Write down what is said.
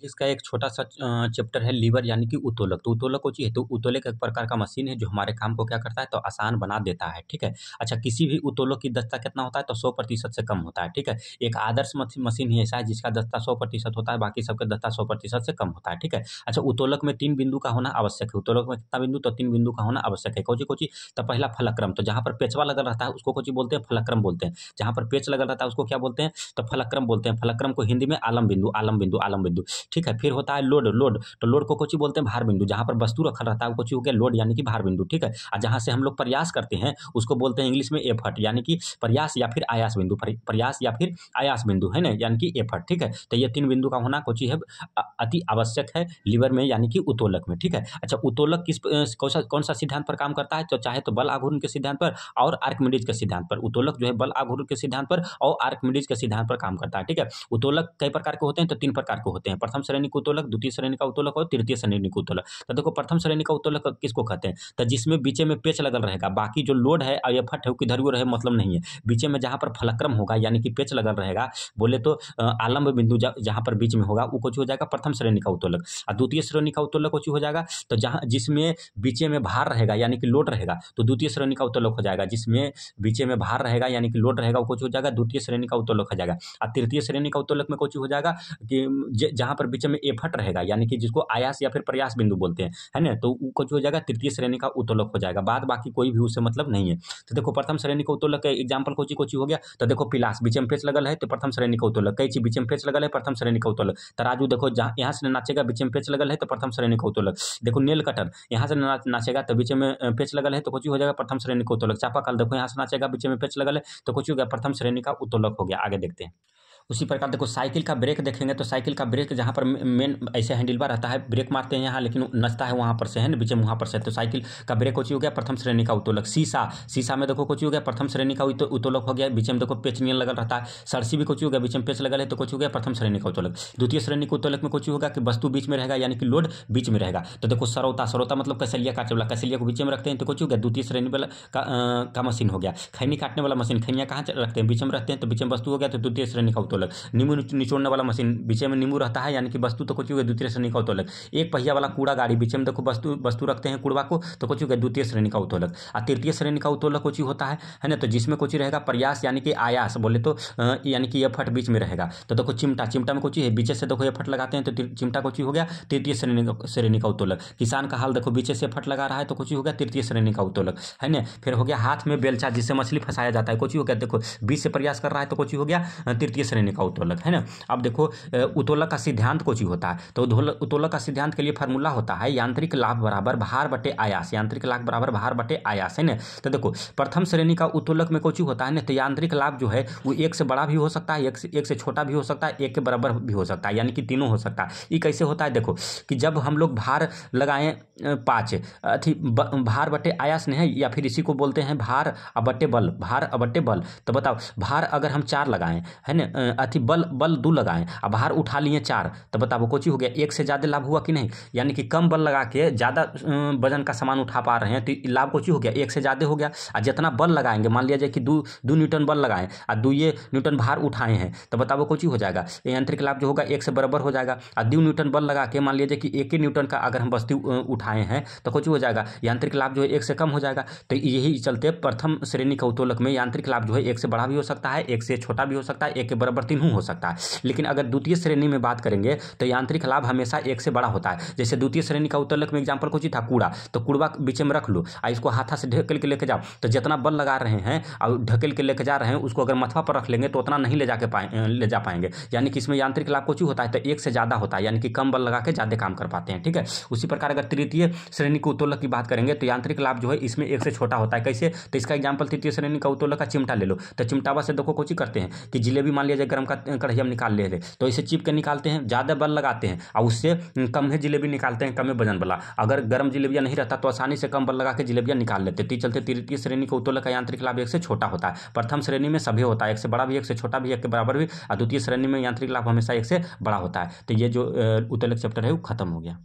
इसका एक छोटा-सा चैप्टर है लीवर यानी कि उत्तोलक। तो उत्तोलक को चाहिए तो उत्तोलक एक प्रकार का मशीन है जो हमारे काम को क्या करता है तो आसान बना देता है, ठीक है। अच्छा किसी भी उत्तोलक की दक्षता कितना होता है तो 100% से कम होता है, ठीक है। एक आदर्श मशीन ही ऐसा है जिसका दक्षता 100% होता है, बाकी सबका दक्षता 100% से कम होता है, ठीक है। अच्छा उत्तोलक में 3 बिंदु का होना आवश्यक है। उत्तोलक में कितना बिंदु तो 3 बिंदु का होना आवश्यक है। कौन-सी? तो पहला फलक्रम, तो जहाँ पर पेचवा लगा रहता है उसको कौन-सी बोलते हैं फलक्रम बोलते हैं। जहाँ पर पेच लगा रहता है उसको क्या बोलते हैं तो फलक्रम बोलते हैं। फलक्रम को हिंदी में आलम बिंदु, आलम बिंदु, आलम बिंदु, ठीक है। फिर होता है लोड, लोड तो लोड को कोची बोलते हैं भार बिंदु। जहाँ पर वस्तु रखा रहता है वो कोची हो गया लोड यानी कि भार बिंदु, ठीक है। और जहाँ से हम लोग प्रयास करते हैं उसको बोलते हैं इंग्लिश में एफर्ट यानी कि प्रयास या फिर आयास बिंदु, प्रयास या फिर आयास बिंदु है ना यानी कि एफर्ट, ठीक है। तो ये 3 बिंदु का होना कोची है अति आवश्यक है लीवर में यानी कि उत्तोलक में, ठीक है। अच्छा उत्तोलक कौन सा सिद्धांत पर काम करता है तो चाहे तो बल आघूर्ण के सिद्धांत पर और आर्किमिडीज के सिद्धांत पर। उत्तोलक जो है बल आघूर्ण के सिद्धांत पर और आर्किमिडीज के सिद्धांत पर काम करता है, ठीक है। उत्तोलक कई प्रकार के होते हैं तो 3 प्रकार के होते हैं। प्रथम श्रेणी का उत्तोलक, द्वितीय श्रेणी का उत्तोलक और तृतीय श्रेणी का उत्तोलक। तो देखो प्रथम श्रेणी का उत्तोलक किसको कहते हैं तो जिसमें बीचे में पेच लगल रहेगा, बाकी जो लोड है और एफर्ट है वो किधर रहे मतलब नहीं है। बीचे में जहाँ पर फलक्रम होगा यानी कि पेच लगल रहेगा बोले तो आलम्ब बिंदु जहाँ पर बीच में होगा वो कुछ हो जाएगा प्रथम श्रेणी का उत्तोलक। और द्वितीय श्रेणी का उत्तोलक कुछ हो जाएगा तो जहाँ जिसमें बीचे में भार रहेगा यानी कि लोड रहेगा तो द्वितीय श्रेणी का उत्तोलक हो जाएगा। जिसमें बीचे में भार रहेगा यानी कि लोड रहेगा वो कुछ हो जाएगा द्वितीय श्रेणी का उत्तोलक हो जाएगा। और तृतीय श्रेणी का उत्तोलक में कुछ हो जाएगा कि जहाँ पर बीच में एफर्ट रहेगा यानी कि जिसको आयास या फिर प्रयास बिंदु बोलते हैं, है ना। तो कुछ हो जाएगा तृतीय श्रेणी का उत्तोलक हो जाएगा। बाद बाकी कोई भी उससे मतलब नहीं है। तो देखो प्रथम श्रेणी का उत्तोलक का एग्जांपल कोची हो गया तो देखो पिलास बीच में पेच लगल है तो प्रथम श्रेणी का उत्तोलक। कैंची बीच में पेच लगल है प्रथम श्रेणी का उत्तोलक। तराजू देखो जहाँ यहाँ से नाचेगा बीच में पेच लगल है तो प्रथम श्रेणी का उत्तोलक। देखो नेल कटर यहाँ से नाचेगा तो बीच में पेच लगल है तो कुछ हो जाएगा प्रथम श्रेणी का उत्तोलक। चापाकल देखो यहाँ से नाचेगा बीच में पेच लगल है तो कुछ हो गया प्रथम श्रेणी का उत्तोलक हो गया। आगे देखते हैं। उसी प्रकार देखो साइकिल का ब्रेक देखेंगे तो साइकिल का ब्रेक जहाँ पर मेन ऐसे हैंडल बार रहता है, ब्रेक मारते हैं यहाँ लेकिन नचता है वहाँ पर से है ना बीच में वहाँ पर से, तो साइकिल का ब्रेक कोची हो गया प्रथम श्रेणी का उत्तोलक। शीशा में देखो कोची हो गया प्रथम श्रेणी का उत्तोलक हो गया। बीच में देखो पेच नियन लगल रहता है। सरसी भी कोची हो गया बीच में पेच लगल है तो कुछ हो गया प्रथम श्रेणी का उत्तोलक। द्वितीय श्रेणी के उत्तोलक में कुछ होगा कि वस्तु बीच में रहेगा यानी कि लोड बीच में रहेगा। तो देखो सरौता मतलब कसलिया काटने वाला, कसलिया को बीच में रखते हैं तो कुछ हो गया द्वितीय श्रेणी वाला का मशीन हो गया। खैनी काटने वाला मशीन, खैनिया कहाँ रखते हैं बीच में रखते हैं तो बीच में वस्तु हो गया तो द्वितीय श्रेणी का उत्तोलक। नींबू निचोड़ने वाला मशीन बीच में नींबू रहता है यानी कि वस्तु तो कुछ हो गया द्वितीय श्रेणी का उत्तोलक। एक पहिया वाला कूड़ा गाड़ी बीच में देखो वस्तु रखते हैं कूड़ा को तो कुछ हो गया द्वितीय श्रेणी का उत्तोलक। और तृतीय श्रेणी का उत्तोलक कुछ होता है ना, तो जिसमें कुछ रहेगा प्रयास यानी कि आयास बोले तो यानी कि एफर्ट बीच में रहेगा। तो देखो चिमटा में कुछ है बीच से देखो एफर्ट लगाते हैं तो चिमटा कुछ हो गया तृतीय श्रेणी का उत्तोलक। किसान का हाल देखो बीच से एफर्ट लगा रहा है तो कुछ हो गया तृतीय श्रेणी का उत्तोलक, है ना। फिर हो गया हाथ में बेलचा जिससे मछली फंसाया जाता है, कुछ हो गया देखो बीच से प्रयास कर रहा है तो कुछ हो गया तृतीय श्रेणी का उत्तोलक, है ना। अब देखो उत्तोलक का सिद्धांत कुछ होता है तो उत्तोलक का सिद्धांत के लिए फार्मूला होता है यांत्रिक लाभ बराबर भार बटे आयास। यांत्रिक लाभ बराबर भार बटे आयास, है ना। तो देखो प्रथम श्रेणी का उत्तोलक में कुछ होता है ना तो यांत्रिक लाभ जो है वो 1 से बड़ा भी हो सकता है, 1 से छोटा भी हो सकता है, 1 के बराबर भी हो सकता है, यानी कि तीनों हो सकता है। ये कैसे होता है देखो कि जब हम लोग भार लगाएं 5 भार बटे आयास नहीं है या फिर इसी को बोलते हैं भार बटे बल, भार बटे बल। तो बताओ भार अगर हम 4 लगाएं है ना बल 2 लगाएं अब भार उठा लिए 4 तो बताओ कुछ हो गया 1 से ज़्यादा लाभ हुआ कि नहीं। यानी कि कम बल लगा के ज़्यादा वजन का सामान उठा पा रहे हैं तो लाभ कुछ हो गया 1 से ज़्यादा हो गया। और जितना बल लगाएंगे मान लिया जाए कि 2 न्यूटन बल लगाएं और 2 न्यूटन भार उठाए हैं तो बताओ कुछ हो जाएगा यांत्रिक लाभ जो होगा 1 से बराबर हो जाएगा। और 2 न्यूटन बल लगा के मान लीजिए कि 1 न्यूटन का अगर हम वस्तु उठाए हैं तो कुछ हो जाएगा यांत्रिक लाभ जो है 1 से कम हो जाएगा। तो यही चलते प्रथम श्रेणी का उत्तोलक में यांत्रिक लाभ जो है 1 से बड़ा भी हो सकता है, 1 से छोटा भी हो सकता है, 1 के बराबर तीनों हो सकता है। लेकिन अगर द्वितीय श्रेणी में बात करेंगे तो यांत्रिक लाभ हमेशा 1 से बड़ा होता है। जैसे द्वितीय श्रेणी का उत्तोलक में एग्जांपल कुछ था कूड़ा, तो कूड़ा बीच में रख लो और इसको हाथा से ढकेल के लेके जाओ तो जितना बल लगा रहे हैं और ढकेल के लेके जा रहे हैं उसको अगर मथवा पर रख लेंगे तो उतना नहीं ले जा पाएंगे। यानी कि इसमें यांत्रिक लाभ कुछ होता है तो 1 से ज़्यादा होता है, यानी कि कम बल लगा के ज़्यादा काम कर पाते हैं, ठीक है। उसी प्रकार अगर तृतीय श्रेणी के उत्तोलक की बात करेंगे तो यांत्रिक लाभ जो है इसमें 1 से छोटा होता है। कैसे तो इसका एग्जाम्पल तृतीय श्रेणी का उत्तोलक का चिमटा ले लो। तो चिमटावा से देखो कुछ करते हैं कि जिलेबी मान लिया जाए गर्म का कढ़ैया में निकाल ले तो इसे चिप के निकालते हैं, ज़्यादा बल लगाते हैं और उससे कम है जिलेबी निकालते हैं, कम है वजन वाला। अगर गर्म जिलेबिया नहीं रहता तो आसानी से कम बल लगा के जिलेबिया निकाल लेते। तो चलते तृतीय श्रेणी के उत्तोलक का यांत्रिक लाभ 1 से छोटा होता है। प्रथम श्रेणी में सभी होता है 1 से बड़ा भी, 1 से छोटा भी, 1 के बराबर भी। और द्वितीय श्रेणी में यांत्रिक लाभ हमेशा 1 से बड़ा होता है। तो ये जो उत्तोलक चैप्टर है वो खत्म हो गया।